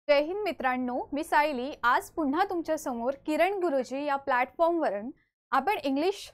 जय हिंद मित्रांनो, मी सायली आज पुन्हा तुमच्या समोर किरण गुरुजी या प्लॅटफॉर्मवरून आपण इंग्लिश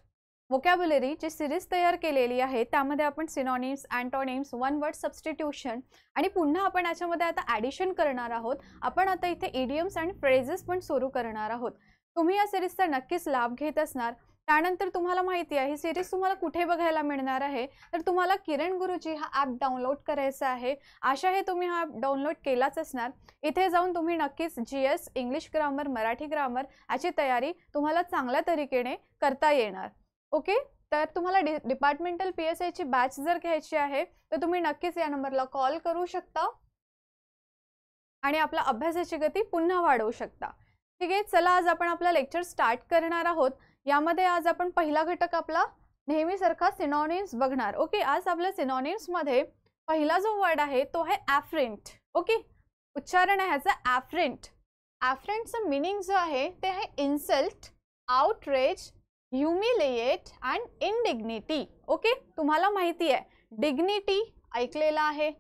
वोकॅब्युलरी जी सिरीज तयार केलेली आहे त्यामध्ये आपण synonyms, antonyms, one word substitution आणि पुन्हा आपण याच्यामध्ये आता ॲडिशन करणार आहोत। आपण आता इथे इडियम्स आणि फ्रेजेस पण सुरू करणार आहोत। तुम्ही या सिरीजचा नक्कीच लाभ घेत असणार। त्यानंतर तुम्हाला माहिती आहे ही सिरीज तुम्हाला कुठे बघायला मिळणार आहे, तर तुम्हाला किरण गुरुजी हा ॲप डाउनलोड करायचा आहे। आशा आहे तुम्ही हा ॲप डाउनलोड केलाच असणार। इथे जाऊन तुम्ही नक्कीच GS, English grammar, Marathi grammar याची तयारी तुम्हाला चांगल्या तरीकेने करता येणार। ओके, तर तुम्हाला डिपार्टमेंटल पीएसआय ची बॅच जर घ्यायची आहे तर तुम्ही नक्कीच या नंबरला कॉल करू शकता आणि आपला अभ्यासाची गती पुन्हा वाढवू शकता। ठीक आहे, चला आज आपण आपला लेक्चर स्टार्ट करणार आहोत। यामध्ये आज आपण पहिला घटक आपला नेहमीसारखा सिनोनिम्स बघणार। ओके, आज आपल्या सिनोनिम्स मध्ये पहिला जो वर्ड आहे तो आहे ॲफ्रेंट। ओके, उच्चारण आहे ह्याचा ॲफ्रेंट। ॲफ्रेंटचं मीनिंग जो आहे ते आहे insult, outrage, humiliate and indignity. Okay, तुम्हाला माहिती आहे डिग्निटी ऐकलेला आहे,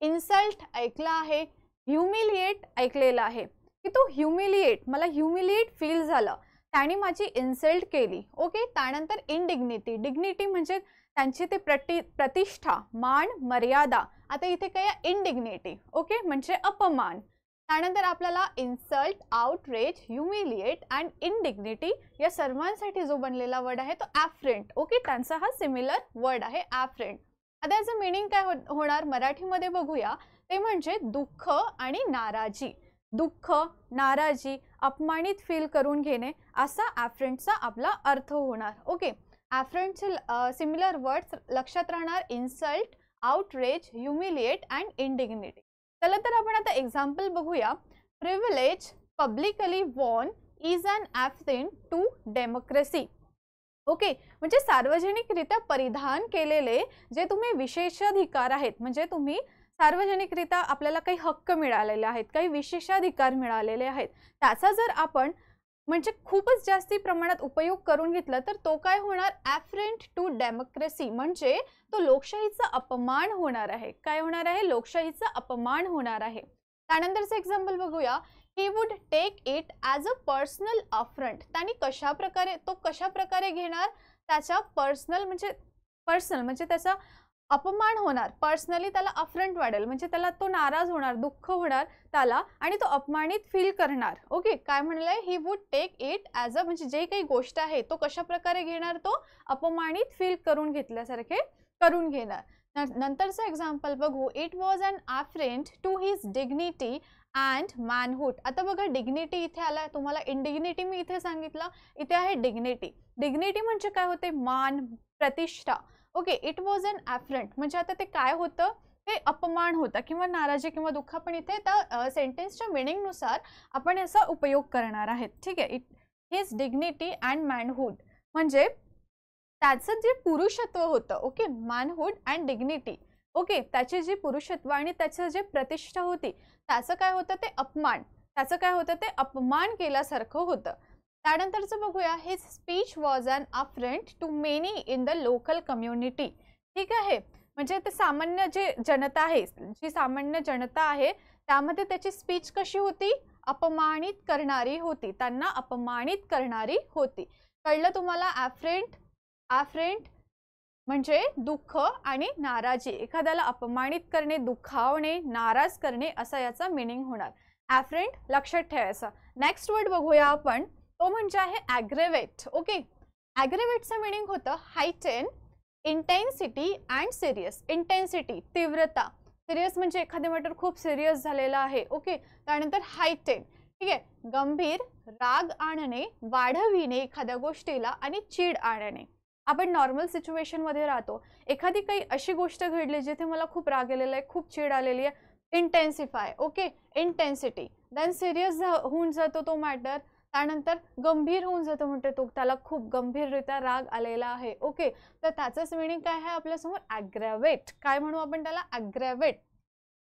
इन्सल्ट ऐकला आहे, ह्युमिलिएट ऐकलेला आहे की तो ह्युमिलिएट, मला ह्युमिलिएट फील झालं, त्याने माझी इन्सल्ट केली। ओके, त्यानंतर इंडिग्निटी, डिग्निटी म्हणजे त्यांची ते प्रतिष्ठा, मान, मर्यादा। आता इथे काय इंडिग्निटी, ओके, म्हणजे अपमान। त्यानंतर आपल्याला इन्सल्ट, आउटरेज, ह्युमिलिएट अँड इंडिग्निटी या सर्वांसाठी जो बनलेला वर्ड आहे तो ॲफ्रेंट। ओके, त्यांचा हा सिमिलर वर्ड आहे ॲफ्रेंट। आता याचं मीनिंग काय होणार मराठीमध्ये बघूया, ते म्हणजे दुःख आणि नाराजी। दुःख, नाराजी, अपमानित फील करून घेणे असा ॲफ्रेंटचा आपला अर्थ होणार। ओके, ॲफ्रेंटचे सिमिलर वर्ड्स लक्षात राहणार insult, outrage, humiliate and indignity. चला तर आपण आता एक्झाम्पल बघूया। Privilege publicly worn is an affront to democracy. Okay, म्हणजे सार्वजनिकरित्या परिधान केलेले जे तुम्ही विशेषाधिकार आहेत, म्हणजे तुम्ही सार्वजनिकरित्या आपल्याला काही हक्क मिळालेले आहेत, काही विशेषाधिकार मिळालेले आहेत, त्याचा जर आपण म्हणजे खूपच जास्ती प्रमाणात उपयोग करून घेतला तर तो काय होणार ॲफ्रेंट टू डेमोक्रेसी, म्हणजे तो लोकशाहीचा अपमान होणार आहे। काय होणार आहे, लोकशाहीचा अपमान होणार आहे। त्यानंतरचं एक्झाम्पल बघूया। He would take it as a personal affront. त्याने कशा प्रकारे घेणार, त्याचा पर्सनल म्हणजे त्याचा अपमान होणार, पर्सनली त्याला अफ्रंट वाढेल, म्हणजे त्याला तो नाराज होणार, दुःख होणार त्याला आणि तो अपमानित फील करणार। ओके, काय म्हणलंय he would take it as a, म्हणजे जे काही गोष्ट आहे तो कशा प्रकारे घेणार, तो अपमानित फील करून घेतल्यासारखे करून घेणार। नंतरचं एक्झाम्पल बघू। It was an affront to his dignity and manhood. आता बघा डिग्निटी इथे आला, तुम्हाला इंडिग्निटी मी इथे सांगितलं, इथे आहे डिग्निटी। डिग्निटी म्हणजे काय होते, मान, प्रतिष्ठा। ओके, इट वॉज अन ॲफ्रेंट म्हणजे आता ते काय होतं, ते अपमान होता किंवा नाराजी किंवा दुःख। पण इथे त्या सेंटेन्सच्या मिनिंगनुसार आपण याचा उपयोग करणार आहेत। ठीक आहे, हिज डिग्निटी अँड मॅनहुड म्हणजे त्याचं जे पुरुषत्व होतं। Okay, manhood and dignity. Okay, त्याचे जे पुरुषत्व आणि त्याचं जे प्रतिष्ठा होती त्याचं काय होतं, ते अपमान, त्याचं काय होतं, ते अपमान केल्यासारखं होतं। त्यानंतरचं बघूया। His speech was an affront to many in the local community. ठीक आहे, म्हणजे ते सामान्य जे जनता आहे, जी सामान्य जनता आहे त्यामध्ये त्याची स्पीच कशी होती, अपमानित करणारी होती, त्यांना अपमानित करणारी होती। कळलं तुम्हाला ॲफ्रेंट म्हणजे दुःख आणि नाराजी, एखाद्याला अपमानित करणे, दुखावणे, नाराज करणे असा याचा मीनिंग होणार। ॲफ्रेंट लक्षात ठेवायचा। नेक्स्ट वर्ड बघूया आपण, तो म्हणजे आहे ॲग्रेवेट। ओके, ॲग्रेवेटचं मीनिंग होतं हायटेन, इंटेन्सिटी अँड सिरियस। इंटेन्सिटी तीव्रता, सिरियस म्हणजे एखादे मॅटर खूप सिरियस झालेला आहे। ओके, त्यानंतर हायटेन, ठीक आहे, गंभीर, राग आणणे, वाढविणे एखाद्या गोष्टीला आणि चीड आणणे। आपण नॉर्मल सिच्युएशनमध्ये राहतो, एखादी काही अशी गोष्ट घडली जिथे मला खूप राग आलेला आहे, खूप चीड आलेली आहे, intensify. Okay, intensity. Then serious होऊन जातो तो मॅटर, त्यानंतर गंभीर होऊन जातो, म्हणजे तो त्याला खूप गंभीररित्या राग आलेला आहे। ओके, तर त्याचंच मीनिंग काय आहे आपल्यासमोर ॲग्रेवेट। काय म्हणू आपण त्याला, ॲग्रेवेट।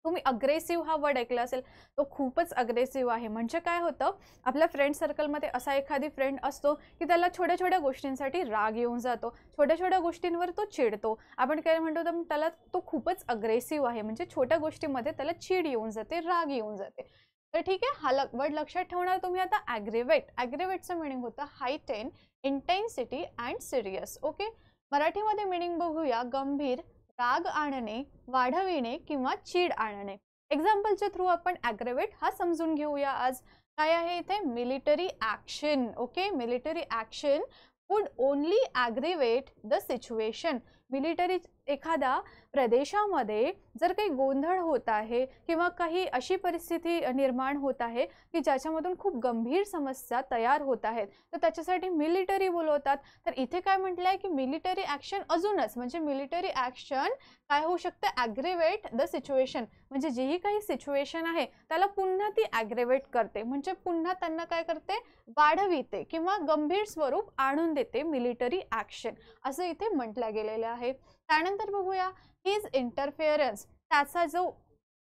तुम्ही अग्रेसिव्ह हा वर्ड ऐकला असेल, तो खूपच अग्रेसिव्ह आहे। म्हणजे काय होतं, आपल्या फ्रेंड सर्कलमध्ये असा एखादी फ्रेंड असतो की त्याला छोट्या छोट्या गोष्टींसाठी राग येऊन जातो, छोट्या छोट्या गोष्टींवर तो चिडतो। आपण काय म्हणतो, तर त्याला तो खूपच अग्रेसिव्ह आहे, म्हणजे छोट्या गोष्टींमध्ये त्याला चीड येऊन जाते, राग येऊन जाते। तर ठीक आहे, हा वर्ड लक्षात ठेवणार तुम्ही आता ॲग्रिवेट. ॲग्रिवेटचं मीनिंग होतं हायटेन, इंटेन्सिटी अँड सिरियस. ओके, मराठीमध्ये मीनिंग बघूया, गंभीर, राग आणणे, वाढविणे किंवा चीड आणणे. एक्झाम्पलच्या थ्रू आपण ॲग्रिवेट हा समजून घेऊया आज. काय आहे इथे? Military action. Okay, military action would only aggravate the situation. Military एखाद्या प्रदेशामध्ये जर काही गोंधळ होत आहे किंवा काही अशी परिस्थिती निर्माण होत आहे की ज्याच्यामधून खूप गंभीर समस्या तयार होत आहेत, तर त्याच्यासाठी मिलिटरी बोलवतात. तर इथे काय म्हटलंय की मिलिटरी ॲक्शन अजूनच, म्हणजे मिलिटरी ॲक्शन काय होऊ शकते? ॲग्रिवेट द सिच्युएशन. म्हणजे जी काही सिच्युएशन आहे त्याला पुन्हा ती ॲग्रिवेट करते, म्हणजे पुन्हा त्यांना काय करते? वाढविते किंवा गंभीर स्वरूप आणून देते मिलिटरी ॲक्शन, असं इथे म्हटलं गेलेलं आहे. त्यानंतर बघूया हिज इंटरफेरन्स. त्याचा जो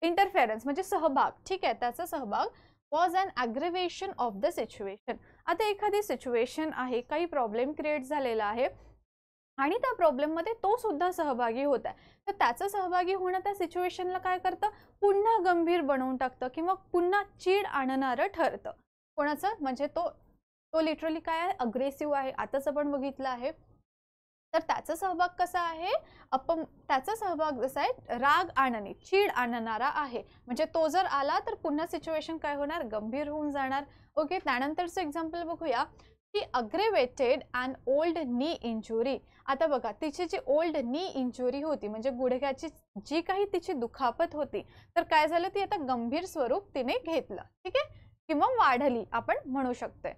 इंटरफेरन्स म्हणजे सहभाग, ठीक आहे, त्याचा सहभाग was an aggravation of the situation. आता एखादी सिच्युएशन आहे, काही प्रॉब्लेम क्रिएट झालेला आहे आणि त्या प्रॉब्लेममध्ये तो सुद्धा सहभागी होत आहे, तर त्याचं सहभागी होणं त्या सिच्युएशनला काय करतं? पुन्हा गंभीर बनवून टाकतं किंवा पुन्हा चीड आणणारं ठरतं. कोणाचं? म्हणजे तो लिटरली काय आहे? अग्रेसिव्ह आहे, आताच आपण बघितलं आहे. तर त्याचा सहभाग कसा आहे? त्याचा सहभाग जसा आहे राग आणणे, चीड आणणारा आहे. म्हणजे तो जर आला तर पुन्हा सिच्युएशन काय होणार? गंभीर होऊन जाणार. ओके, त्यानंतरचं एक्झाम्पल बघूया. ही अग्रेवेटेड अन ओल्ड नी इंजुरी. आता बघा, तिची जी ओल्ड नी इंजुरी होती, म्हणजे गुडघ्याची जी काही तिची दुखापत होती, तर काय झालं? ती आता गंभीर स्वरूप तिने घेतलं, ठीक आहे, किंवा वाढली आपण म्हणू शकते.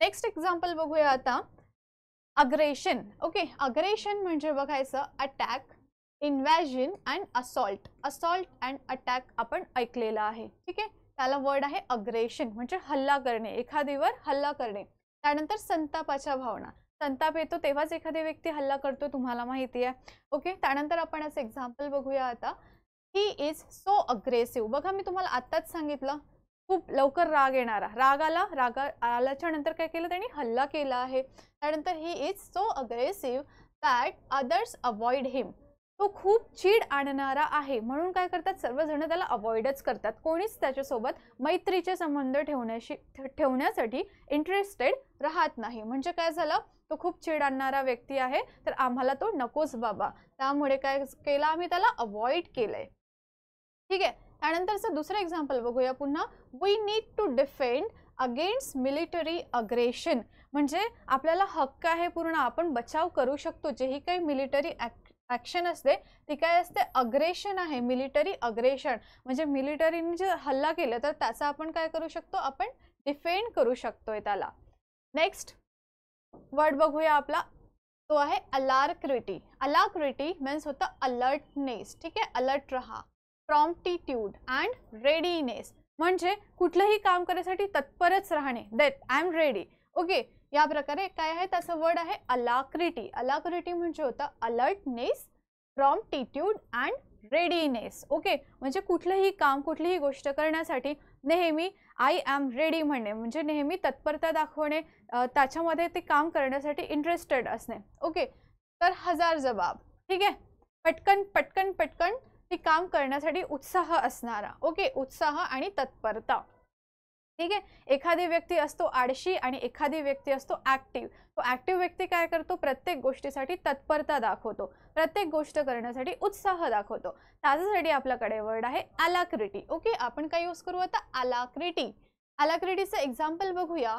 नेक्स्ट एक्झाम्पल बघूया आता. अग्रेशन. ओके, अग्रेशन म्हणजे बघायचं attack, invasion and assault. Assault and attack आपण ऐकलेलं आहे, ठीक आहे. त्याला वर्ड आहे अग्रेशन, म्हणजे हल्ला करणे, एखादीवर हल्ला करणे. त्यानंतर संतापाच्या भावना. संताप येतो तेव्हाच एखादी व्यक्ती हल्ला करतो, तुम्हाला माहिती आहे. ओके, त्यानंतर आपण असं एक्झाम्पल बघूया आता. ही इज सो अग्रेसिव्ह. बघा, मी तुम्हाला आत्ताच सांगितलं, खूप लवकर राग येणारा. राग आल्याच्या नंतर काय केलं? त्यांनी हल्ला केला आहे. त्यानंतर he is so aggressive that others avoid him. तो खूप चीड आणणारा आहे म्हणून काय करतात? सर्वजण त्याला अवॉइडच करतात. कोणीच त्याच्यासोबत मैत्रीचे संबंध ठेवण्यासाठी इंटरेस्टेड राहत नाही. म्हणजे काय झालं? तो खूप चीड आणणारा व्यक्ती आहे, तर आम्हाला तो नकोच बाबा, त्यामुळे काय केलं? आम्ही त्याला अवॉइड केलंय, ठीक आहे. त्यानंतरचं दुसरं एक्झाम्पल बघूया पुन्हा. We need to defend against military aggression. म्हणजे आपल्याला हक्क आहे पूर्ण, आपण बचाव करू शकतो. जेही काही मिलिटरी ॲक्शन असते ती काय असते? अग्रेशन आहे, मिलिटरी अग्रेशन. म्हणजे मिलिटरीने जे हल्ला केला तर त्याचा आपण काय करू शकतो? आपण डिफेंड करू शकतोय त्याला. नेक्स्ट वर्ड बघूया आपला, तो आहे अलाक्रिटी. अलाक्रिटी मीन्स होतं अलर्टनेस, ठीक आहे, अलर्ट रहा. प्रॉम्प्टिट्यूड अँड रेडीनेस, म्हणजे कुठलंही काम करण्यासाठी तत्परच राहणे, that I am ready. Okay, या प्रकारे काय आहे? त्याचं वर्ड आहे अलाक्रिटी. अलाक्रिटी म्हणजे होतं अलर्टनेस, प्रॉम्प्टिट्यूड अँड रेडीनेस. ओके, म्हणजे कुठलंही काम, कुठलीही गोष्ट करण्यासाठी नेहमी आय एम रेडी म्हणणे, म्हणजे नेहमी तत्परता दाखवणे, त्याच्यामध्ये ते काम करण्यासाठी इंटरेस्टेड असणे. ओके, तर हजार जबाब, ठीक आहे, पटकन पटकन पटकन ते काम करण्यासाठी उत्साह असणारा. ओके, उत्साह आणि तत्परता, ठीक आहे. एखादी व्यक्ती असतो आळशी आणि एखादी व्यक्ती असतो ॲक्टिव्ह. तो ॲक्टिव्ह व्यक्ती काय करतो? प्रत्येक गोष्टीसाठी तत्परता दाखवतो, प्रत्येक गोष्ट करण्यासाठी उत्साह दाखवतो. त्याच्यासाठी आपल्याकडे वर्ड आहे अलाक्रिटी. ओके, आपण काय यूज करू आता? अलाक्रिटी. अलाक्रिटीचं एक्झाम्पल बघूया.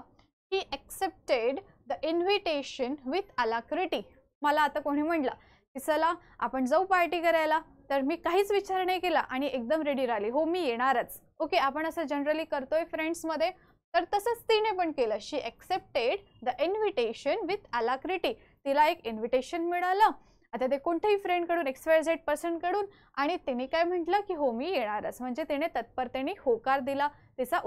He accepted the invitation with alacrity. मला आता कोणी म्हटलं की चला आपण जाऊ पार्टी करायला, तर मी काहीच विचार नाही केला आणि एकदम रेडी राहिली, हो मी येणारच. ओके, आपण असं जनरली करतोय फ्रेंड्समध्ये, तर तसंच तिने पण केलं. शी एक्सेप्टेड द इन्व्हिटेशन विथ अलाक्रिटी. तिला एक इन्व्हिटेशन मिळालं, आता ते कोणत्याही फ्रेंडकडून, XYZ पर्सनकडून, आणि तिने काय म्हटलं की हो मी येणारच. म्हणजे तिने तत्परतेने होकार दिला. तिचा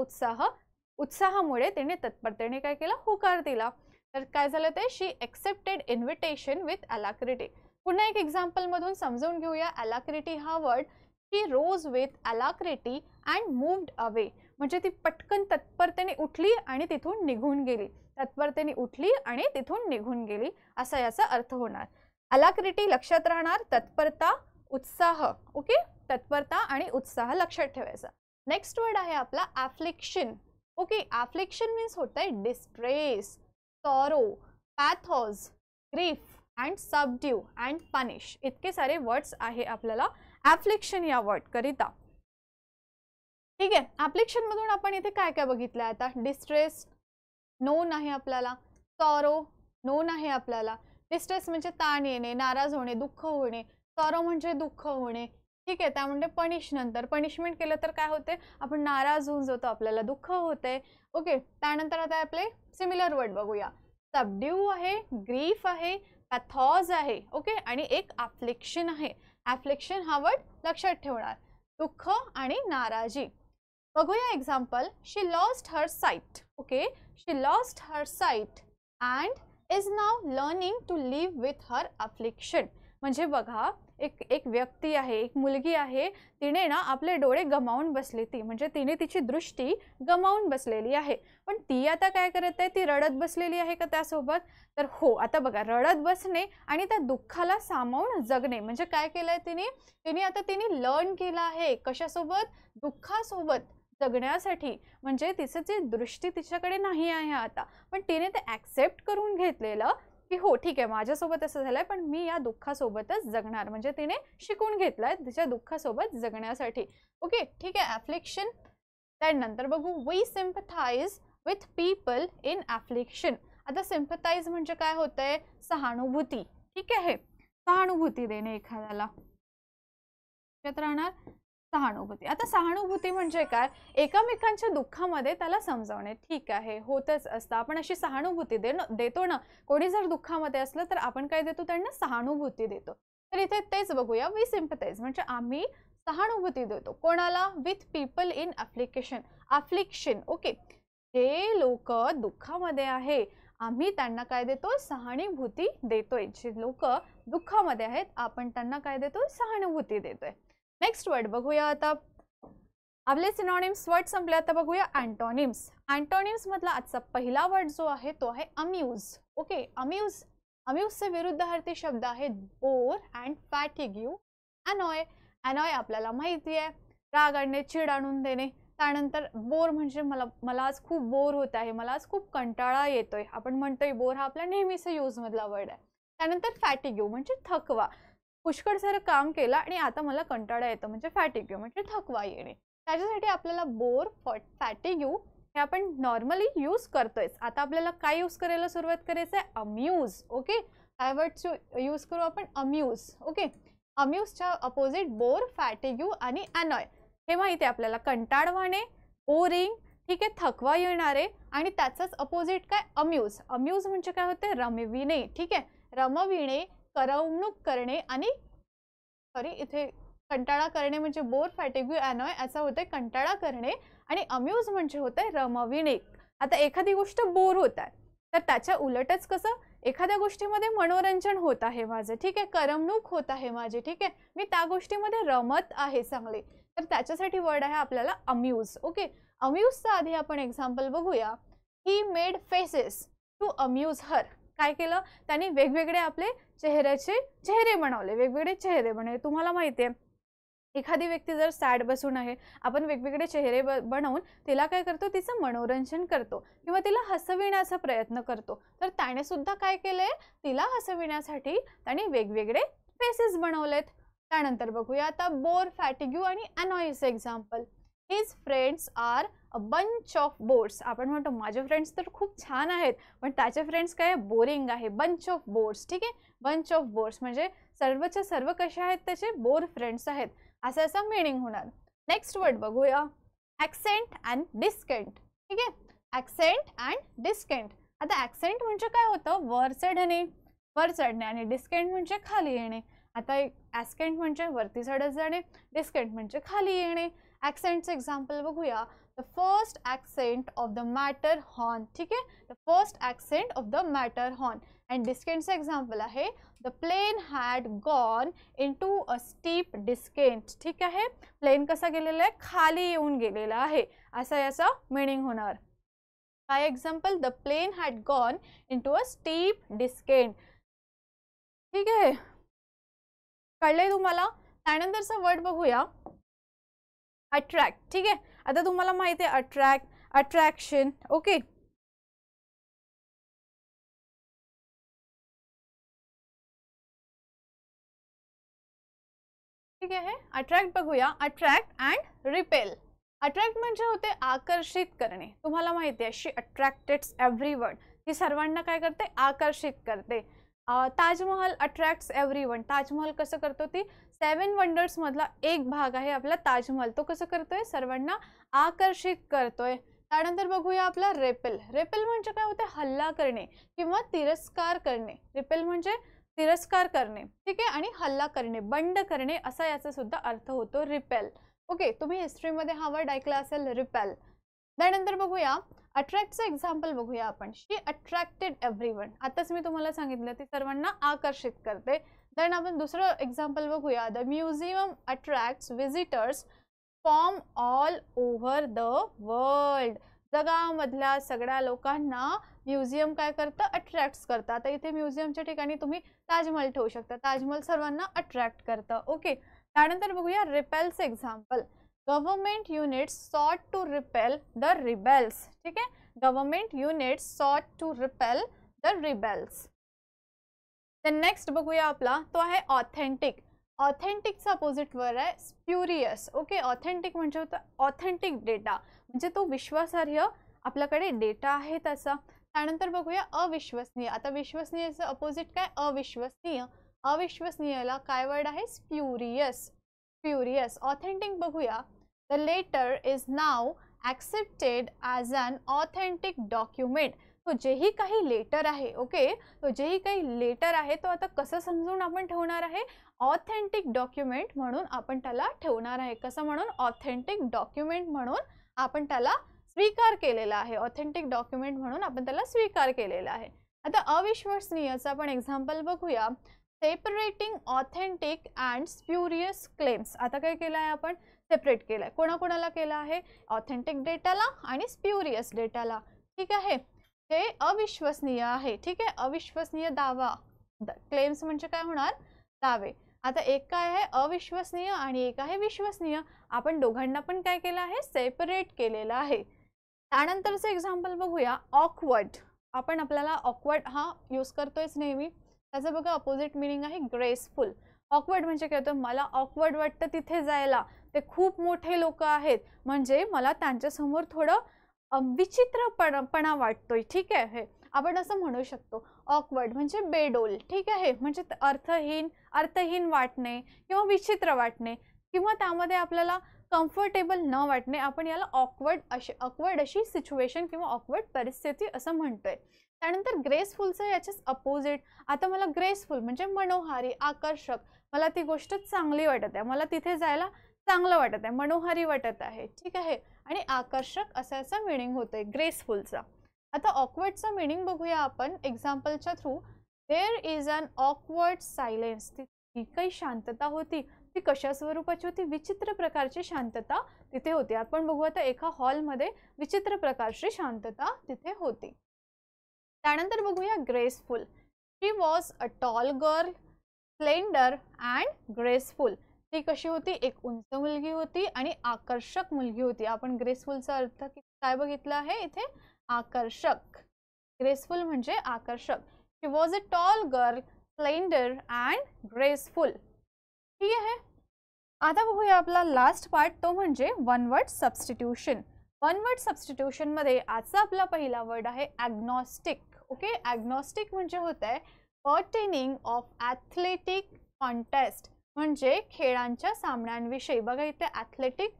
उत्साहामुळे तिने तत्परतेने काय केलं? होकार दिला. तर काय झालं ते? She accepted invitation with alacrity. पुन्हा एक एक्झाम्पल मधून समजून घेऊया अलाक्रिटी हा word. He rose with alacrity and moved away. म्हणजे ती पटकन तत्परतेने उठली आणि तिथून निघून गेली. तत्परतेने उठली आणि तिथून निघून गेली, असा याचा अर्थ होणार. अलाक्रिटी लक्षात राहणार, तत्परता, उत्साह. ओके, तत्परता आणि उत्साह लक्षात ठेवायचा. नेक्स्ट वर्ड आहे आपला ॲफ्लिक्शन. ओके, ॲफ्लिक्शन मीन्स होतं आहे distress, sorrow, pathos, grief and subdue and punish. इतके सारे वर्ड्स आहे आपल्याला ॲफ्लिक्शन या वर्ड करिता. ठीक आहे, ॲफ्लिक्शन मधून आपण इथे काय काय बघितलं आता? डिस्ट्रेस नोन आहे आपल्याला, सॉरो नोन आहे आपल्याला. डिस्ट्रेस म्हणजे ताण येणे, नाराज होणे, दुःख होणे. सॉरो म्हणजे दुःख होणे. ठीक आहे, त्यामुळे पनिश नंतर पनिशमेंट केलं तर काय होते? आपण नाराज होऊन जातो, आपल्याला दुःख होते. ओके, त्यानंतर आता आपले सिमिलर वर्ड बघूया. सबड्यू आहे, ग्रीफ आहे, पॅथॉज आहे. ओके, आणि एक ॲफ्लिक्शन आहे. ॲफ्लिक्शन हा वर्ड लक्षात ठेवणार, दुःख आणि नाराजी. बघूया example. She lost her sight. Okay, she lost her sight and is now learning to live with her affliction. म्हणजे बघा, एक व्यक्ती आहे, एक मुलगी आहे, तिने ना आपले डोळे गमावून बसले. ती म्हणजे तिने तिची दृष्टी गमावून बसलेली आहे. पण ती आता काय करत आहे? ती रडत बसलेली आहे का त्यासोबत? तर हो. आता बघा, रडत बसणे आणि त्या दुःखाला सामावून जगणे म्हणजे काय केलंय तिने लर्न केलं आहे. कशासोबत? दुःखासोबत जगण्यासाठी. म्हणजे तिचं जी दृष्टी तिच्याकडे नाही आहे आता, पण तिने ते ॲक्सेप्ट करून घेतलेलं की हो ठीक आहे, माझ्यासोबत असं झालंय, पण मी या दुःखासोबतच जगणार. म्हणजे तिने शिकून घेतलंय तिच्या दुःखासोबत जगण्यासाठी. ओके, ठीक आहे, ॲफ्लिक्शन. त्यानंतर बघू, we sympathise with people in affliction. आता सिम्पथाइज म्हणजे काय होतंय? सहानुभूती. ठीक आहे, सहानुभूती देणे एखाद्याला. त्यात राहणार सहानुभूती. आता सहानुभूती म्हणजे काय? एकमेकांच्या दुःखामध्ये त्याला समजावणे. ठीक आहे, होतच असतं. आपण अशी सहानुभूती देतो ना. कोणी जर दुःखामध्ये असलं तर आपण काय देतो? त्यांना सहानुभूती देतो. तर इथे तेच बघूया. वी सिम्पथाइज म्हणजे आम्ही सहानुभूती देतो. कोणाला? With people in affliction. Okay, जे लोक दुःखामध्ये आहे, आम्ही त्यांना काय देतो? सहानुभूती देतोय. जे लोक दुःखामध्ये आहेत, आपण त्यांना काय देतो? सहानुभूती देतोय. नेक्स्ट वर्ड बघूया आता. आपले सिनॉनिम्स वर्ड संपले. आता बघूया अँटोनिम्स. अँटोनिम्स मधला आजचा पहिला वर्ड जो आहे तो आहे अम्यूज. ओके, अम्यूजचे विरुद्धार्थी शब्द आहेत बोर अँड फॅटिग्यू. अनॉय. अनॉय आपल्याला माहिती आहे, राग आणणे, चिड आणून देणे. त्यानंतर बोर म्हणजे मला आज खूप बोर होत आहे, मला आज खूप कंटाळा येतोय. आपण म्हणतोय बोर हा आपला नेहमीचा यूज मधला वर्ड आहे. त्यानंतर फॅटिग्यू म्हणजे थकवा. पुष्कळ सारं काम केलं आणि आता मला कंटाळा येतो म्हणजे फॅटिग्यू म्हणजे थकवा येणे. त्याच्यासाठी आपल्याला बोर, फॅटिग्यू हे आपण नॉर्मली यूज करतोय. आता आपल्याला काय यूज करायला सुरुवात करायचं आहे? अम्यूज. ओके, काय वर्ड्स यूज करू आपण? Amuse. Okay, अम्यूजच्या opposite bore, fatigue आणि अनॉय. हे माहिती आहे आपल्याला, कंटाळवाणे, बोरिंग. ठीक आहे, थकवा येणारे. आणि त्याचंच अपोजिट काय? अम्यूज. अम्यूज म्हणजे काय होते? रमविणे. ठीक आहे, रमविणे, करमणूक करणे. आणि इथे कंटाळा करणे म्हणजे बोर, फॅटिग्यू, अनॉय असं होते कंटाळा करणे. आणि अम्यूज म्हणजे होते रमविणे. आता एखादी गोष्ट बोर होत आहे तर त्याच्या उलटच कसं? एखाद्या गोष्टीमध्ये मनोरंजन होत आहे माझं. ठीक आहे, करमणूक होत आहे माझी. ठीक आहे, मी त्या गोष्टीमध्ये रमत आहे चांगले. तर त्याच्यासाठी वर्ड आहे आपल्याला अम्यूज. ओके, अम्यूजचा आधी आपण एक्झाम्पल बघूया. He made faces to amuse her. काय केलं? त्यांनी वेगवेगळे आपले चेहरे बनवले, वेगवेगळे चेहरे बनवले. तुम्हाला माहिती आहे, एखादी व्यक्ती जर सॅड बसून आहे, आपण वेगवेगळे चेहरे बनवून तिला काय करतो? तिचं मनोरंजन करतो किंवा तिला हसविण्याचा प्रयत्न करतो. तर त्याने सुद्धा काय केलंय? तिला हसविण्यासाठी त्याने वेगवेगळे फेसेस बनवलेत. त्यानंतर बघूया आता बोर, फॅटिग्यू आणि अनॉयचे example. His friends are a bunch of bores. आपण म्हणतो माझे फ्रेंड्स तर खूप छान आहेत, पण त्याचे फ्रेंड्स काय? बोरिंग आहे. Bunch of boards. ठीक आहे, बंच ऑफ बोर्ड्स म्हणजे सर्वच्या सर्व कशा आहेत? त्याचे बोर फ्रेंड्स आहेत, असं मीनिंग होणार. नेक्स्ट वर्ड बघूया, ॲक्सेंट अँड डिस्केंट. ठीक आहे, ॲक्सेंट अँड डिस्केंट. आता ॲक्सेंट म्हणजे काय होतं? वर चढणे आणि डिस्केंट म्हणजे खाली येणे. आता ॲस्केंट म्हणजे वरती चढत जाणे, डिस्केंट म्हणजे खाली येणे. ॲक्सेंटचं एक्झाम्पल बघूया. The first ascent of the Matterhorn. ठीक आहे, the first ascent of the Matterhorn. And डिस्केंटचं एक्झाम्पल आहे the plane had gone into a steep descent. ठीक आहे, प्लेन कसा गेलेला आहे? खाली येऊन गेलेला आहे, असं याचा मीनिंग होणार. काय example? The plane had gone into a steep descent. ठीक आहे, कळलंय तुम्हाला? त्यानंतरचा वर्ड बघूया अट्रॅक्ट. ठीक आहे, आता तुम्हाला माहिती आहे अट्रॅक्ट, अट्रॅक्शन, ओके. ठीक आहे, अट्रॅक्ट बघूया. Attract and repel. अट्रॅक्ट म्हणजे होते आकर्षित करणे. तुम्हाला माहिती आहे शी अट्रॅक्टेड्स एव्हरीवन. ती सर्वांना काय करते? आकर्षित करते. Taj Mahal attracts everyone. ताजमहल कसं करतो? ती 7 वंडर्स मधला एक भाग आहे आपला ताजमहल. तो कसं करतोय? सर्वांना आकर्षित करतोय. त्यानंतर बघूया आपला रेपेल. रेपेल म्हणजे काय होते? हल्ला करणे किंवा तिरस्कार करणे. रिपेल म्हणजे तिरस्कार करणे, ठीक आहे, आणि हल्ला करणे, बंड करणे असा याचा सुद्धा अर्थ होतो रिपेल. ओके, तुम्ही हिस्ट्रीमध्ये हा वर्ड ऐकला असेल, रिपेल. त्यानंतर बघूया अट्रॅक्टचं एक्झाम्पल बघूया आपण. शी अट्रॅक्टेड एव्हरीवन. आताच मी तुम्हाला सांगितलं ती सर्वांना आकर्षित करते. देन आपण दुसरं एक्झाम्पल बघूया. The museum attracts visitors from all over the world. जगामधल्या सगळ्या लोकांना म्युझियम काय करतं? अट्रॅक्ट करतं. आता इथे म्युझियमच्या ठिकाणी तुम्ही ताजमहल ठेवू शकता. ताजमहल सर्वांना अट्रॅक्ट करतं. ओके, त्यानंतर बघूया repels example. Government units sought to repel the rebels. ठीक आहे, government units sought to repel the rebels. Next बघूया आपला, तो आहे ऑथेंटिक. ऑथेंटिकचा अपोजिट वर्ड आहे स्प्युरियस. ओके, ऑथेंटिक म्हणजे होतं ऑथेंटिक डेटा, म्हणजे तो विश्वासार्ह आपल्याकडे डेटा आहे त्याचा. त्यानंतर बघूया अविश्वसनीय. आता विश्वसनीयचं अपोजिट काय? अविश्वसनीय. अविश्वसनीयला काय वर्ड आहे? स्प्युरियस. स्प्युरियस. ऑथेंटिक बघूया. The letter is not accepted as an authentic document. तो जेही काही लेटर आहे, ओके, तो जेही काही लेटर आहे तो आता कसं समजून आपण ठेवणार आहे? ऑथेंटिक डॉक्युमेंट म्हणून आपण त्याला ठेवणार आहे. कसं म्हणून? ऑथेंटिक डॉक्युमेंट म्हणून आपण त्याला स्वीकार केलेला आहे. ऑथेंटिक डॉक्युमेंट म्हणून आपण त्याला स्वीकार केलेला आहे. आता अविश्वसनीयचं आपण एक्झाम्पल बघूया. Separating authentic and spurious claims. आता काय केलं आहे आपण? सेपरेट केलं आहे. कोणाकोणाला केलं आहे? ऑथेंटिक डेटाला आणि स्प्युरियस डेटाला. ठीक आहे, हे अविश्वसनीय आहे. ठीक आहे, अविश्वसनीय दावा. क्लेम्स म्हणजे काय होणार? दावे. आता एक काय आहे? अविश्वसनीय आणि एक आहे विश्वसनीय. आपण दोघांना पण काय केलं आहे? सेपरेट केलेलं आहे. त्यानंतरचं एक्झाम्पल बघूया. ऑकवर्ड. आपण आपल्याला ऑकवर्ड हा यूज करतोयच नेहमी. त्याचं बघा अपोजिट मिनिंग आहे ग्रेसफुल. ऑकवर्ड म्हणजे काय होतं? मला ऑकवर्ड वाटतं तिथे जायला, ते खूप मोठे लोक आहेत, म्हणजे मला त्यांच्यासमोर थोडं विचित्रपणा वाटतोय. ठीक आहे, आपण असं म्हणू शकतो. ऑकवर्ड म्हणजे बेडोल. ठीक आहे, म्हणजे अर्थहीन वाटणे किंवा विचित्र वाटणे किंवा त्यामध्ये आपल्याला कम्फर्टेबल न वाटणे, आपण याला ऑकवर्ड अशी सिच्युएशन किंवा ऑकवर्ड परिस्थिती असं म्हणतोय. त्यानंतर ग्रेसफुलचं याच्याच अपोजिट. आता मला ग्रेसफुल म्हणजे मनोहारी, आकर्षक, मला ती गोष्ट चांगली वाटत आहे, मला तिथे जायला चांगलं वाटत आहे, मनोहारी वाटत आहे. ठीक आहे, आणि आकर्षक असं याचा मिनिंग होतोय ग्रेसफुलचा. आता ऑकवर्डचा मिनिंग बघूया आपण एक्झाम्पलच्या through. There is an awkward silence. ती काही शांतता होती, ती कशा स्वरूपाची होती? विचित्र प्रकारची शांतता तिथे होती. आपण बघू आता एका हॉलमध्ये विचित्र प्रकारची शांतता तिथे होती. त्यानंतर बघूया graceful. She was a tall girl, slender and graceful. ती कशी होती? एक उंच मुलगी होती आणि आकर्षक मुलगी होती. आपण ग्रेसफुलचा अर्थ काय बघितला आहे इथे? आकर्षक. ग्रेसफुल म्हणजे आकर्षक. She was a tall girl, slender and graceful. ठीक आहे, आता बघूया आपला लास्ट पार्ट, तो म्हणजे one word substitution. One word substitution मध्ये आजचा आपला पहिला वर्ड आहे ॲग्नॉस्टिक. ओके, ॲग्नॉस्टिक म्हणजे होत आहे पर्टेनिंग ऑफ ॲथलेटिक कॉन्टेस्ट, म्हणजे खेळांच्या सामन्यांविषयी. बघा इथे ॲथलेटिक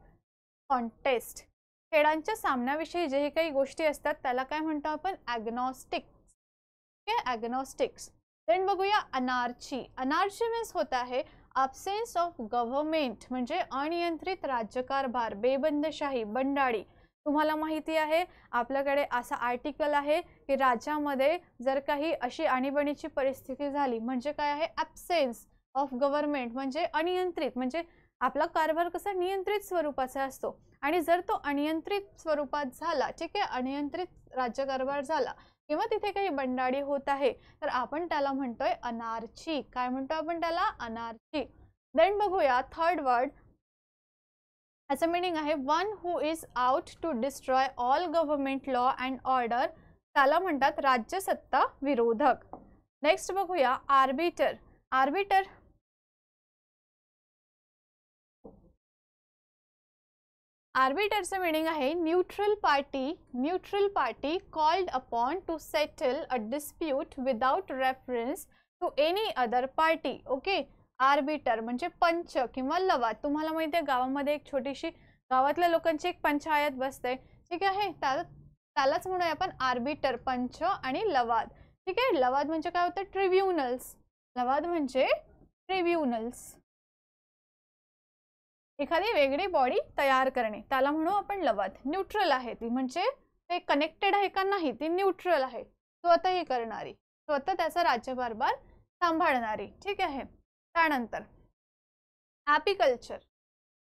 कॉन्टेस्ट, खेळांच्या सामन्याविषयी जे काही गोष्टी असतात त्याला काय म्हणतो आपण? ॲग्नॉस्टिक्स. ओके, ॲग्नॉस्टिक्स. देन बघूया अनार्ची. अनार्ची मीन्स होत आहे अब्सेन्स ऑफ गव्हर्नमेंट, म्हणजे अनियंत्रित राज्यकारभार, बेबंदशाही, बंडाळी. तुम्हाला माहिती आहे आपल्याकडे असा आर्टिकल आहे की राज्यामध्ये जर काही अशी आणीबाणीची परिस्थिती झाली म्हणजे काय आहे? ॲब्सेन्स ऑफ गव्हर्नमेंट, म्हणजे अनियंत्रित, म्हणजे आपला कारभार कसा नियंत्रित स्वरूपाचा असतो, आणि जर तो अनियंत्रित स्वरूपात झाला, ठीक आहे, अनियंत्रित राज्यकारभार झाला किंवा तिथे काही बंडाळी होत आहे, तर आपण त्याला म्हणतोय अनार्ची. काय म्हणतो आपण त्याला? अनार्ची. देन बघूया थर्ड वर्ड असं मिनिंग आहे one who is out to destroy all government law and order, त्याला म्हणतात राज्यसत्ता विरोधक. नेक्स्ट बघूया आर्बिटर. आर्बिटर आर्बिटरचं मीनिंग आहे neutral party called upon to settle a dispute without reference to any other party. Okay, arbiter म्हणजे पंच किंवा लवाद. तुम्हाला माहिती आहे गावामध्ये एक छोटीशी गावातल्या लोकांची एक पंचायत बसते, ठीक आहे, त्यालाच म्हणूया आपण आर्बिटर, पंच आणि लवाद. ठीक आहे, लवाद म्हणजे काय होतं, ट्रिब्युनल्स. लवाद म्हणजे ट्रिब्युनल्स, एखादी वेगळी बॉडी तयार करणे, त्याला म्हणू आपण लवाद. न्यूट्रल आहे ती, म्हणजे ते कनेक्टेड आहे का नाही, ती न्यूट्रल आहे, स्वतःही करणारी, स्वतः त्याचा राज्यकारभार सांभाळणारी. ठीक आहे. त्यानंतर ॲपिकल्चर.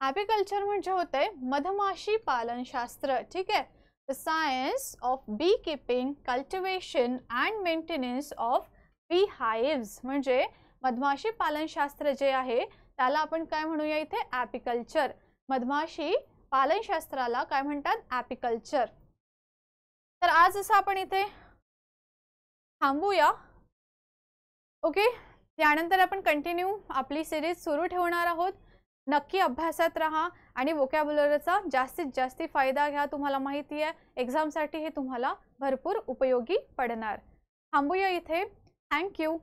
ॲपिकल्चर म्हणजे होते मधमाशी पालनशास्त्र. ठीक आहे, the science of beekeeping, cultivation and maintenance of beehives. म्हणजे मधमाशी पालनशास्त्र जे आहे त्याला आपण काय म्हणूया इथे, ॲपिकल्चर. मधमाशी पालनशास्त्राला काय म्हणतात, ॲपिकल्चर. तर आज असं आपण इथे थांबूया. ओके, त्यानंतर आपण कंटिन्यू आपली सिरीज सुरू ठेवणार आहोत. नक्की अभ्यासात राहा आणि वोकॅब्युलरीचा जास्तीत जास्त फायदा घ्या. तुम्हाला माहिती आहे एक्झामसाठी हे तुम्हाला भरपूर उपयोगी पडणार. थांबूया इथे. थँक्यू.